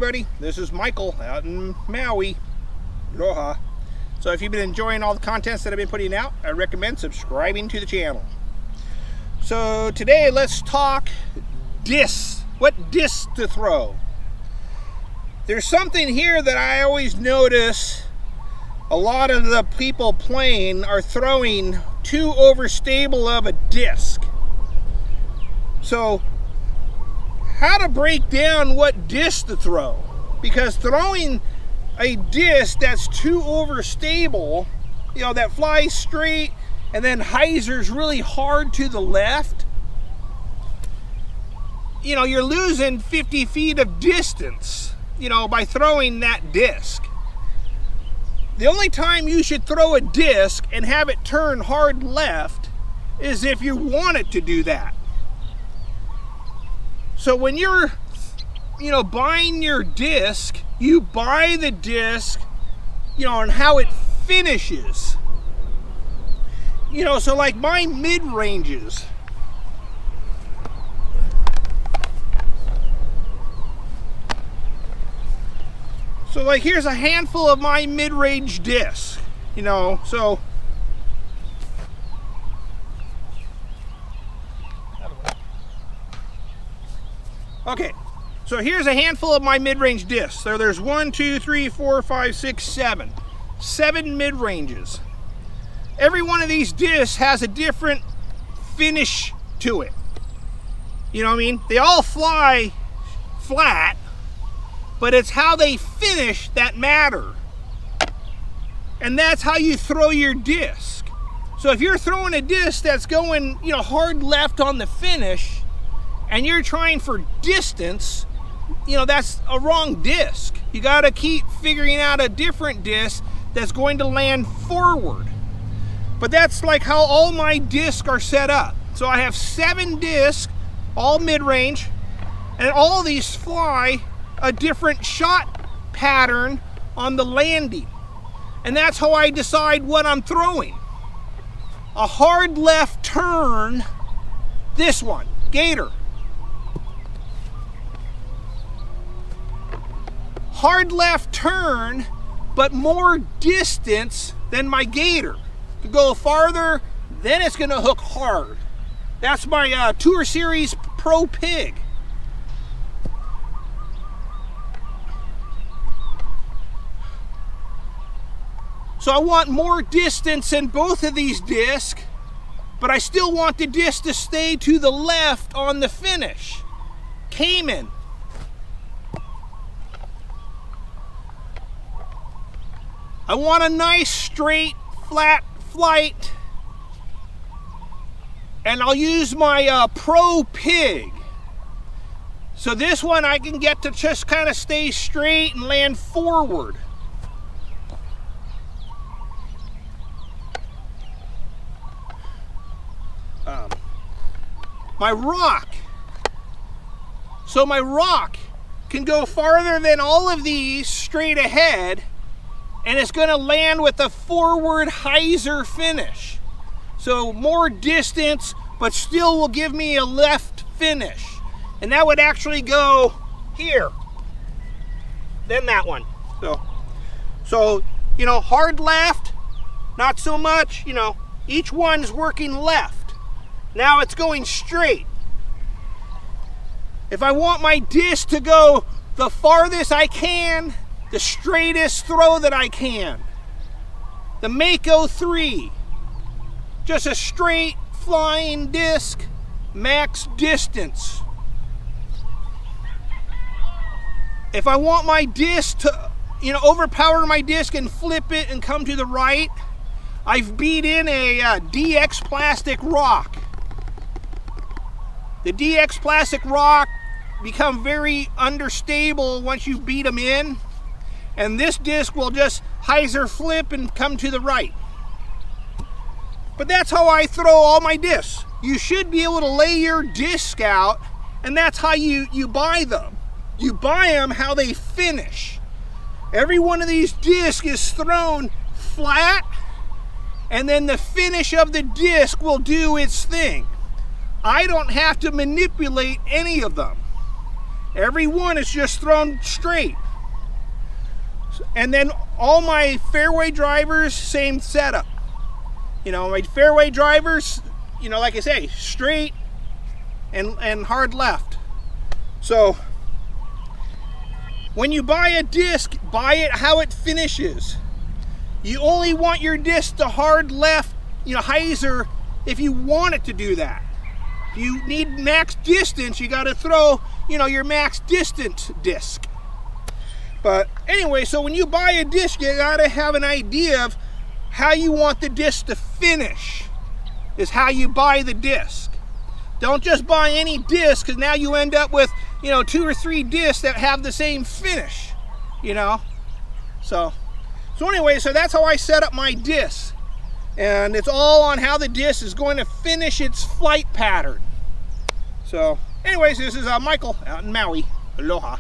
everybody, this is Michael out in Maui. Aloha. So if you've been enjoying all the contents that I've been putting out, I recommend subscribing to the channel. So today let's talk discs. What discs to throw? There's something here that I always notice a lot of the people playing are throwing too overstable of a disc. So how to break down what disc to throw, because throwing a disc that's too overstable, you know, that flies straight and then hyzers really hard to the left, you know, you're losing 50 feet of distance, you know, by throwing that disc. The only time you should throw a disc and have it turn hard left is if you want it to do that. So when you're, you know, buying your disc, you buy the disc, you know, and how it finishes. You know, so like my mid-ranges. So like here's a handful of my mid-range discs, you know, so. Okay, so here's a handful of my mid-range discs. So there's 1, 2, 3, 4, 5, 6, 7. 7 mid-ranges. Every one of these discs has a different finish to it. You know what I mean? They all fly flat, but it's how they finish that matter. And that's how you throw your disc. So if you're throwing a disc that's going, you know, hard left on the finish, and you're trying for distance, you know, that's a wrong disc. You got to keep figuring out a different disc that's going to land forward. But that's like how all my discs are set up. So I have 7 discs, all mid-range, and all these fly a different shot pattern on the landing. And that's how I decide what I'm throwing. A hard left turn, this one, Gator. Hard left turn, but more distance than my Gator. To go farther, then it's gonna hook hard. That's my Tour Series Pro Pig. So I want more distance in both of these discs, but I still want the disc to stay to the left on the finish. Cayman. I want a nice straight flat flight, and I'll use my Pro Pig. So this one I can get to just kind of stay straight and land forward. My rock. So my rock can go farther than all of these straight ahead, and it's going to land with a forward hyzer finish. So more distance, but still will give me a left finish. And that would actually go here, then that one. So you know, hard left, not so much, you know, each one's working left. Now it's going straight. If I want my disc to go the farthest I can, the straightest throw that I can, the Mako 3, just a straight flying disc, max distance. If I want my disc to, you know, overpower my disc and flip it and come to the right, I've beat in a DX plastic rock. The DX plastic rock become very understable once you beat them in. And this disc will just hyzer flip and come to the right. But that's how I throw all my discs. You should be able to lay your disc out, and that's how you buy them. You buy them how they finish. Every one of these discs is thrown flat, and then the finish of the disc will do its thing. I don't have to manipulate any of them. Every one is just thrown straight. And then all my fairway drivers, same setup. You know, my fairway drivers, you know, like I say, straight and hard left. So when you buy a disc, buy it how it finishes. You only want your disc to hard left, you know, hyzer if you want it to do that. If you need max distance, you got to throw, you know, your max distance disc. But anyway, so when you buy a disc, you got to have an idea of how you want the disc to finish. Is how you buy the disc. Don't just buy any disc, because now you end up with, you know, 2 or 3 discs that have the same finish, you know. So anyway, so that's how I set up my disc. And it's all on how the disc is going to finish its flight pattern. So anyways, this is Michael out in Maui. Aloha.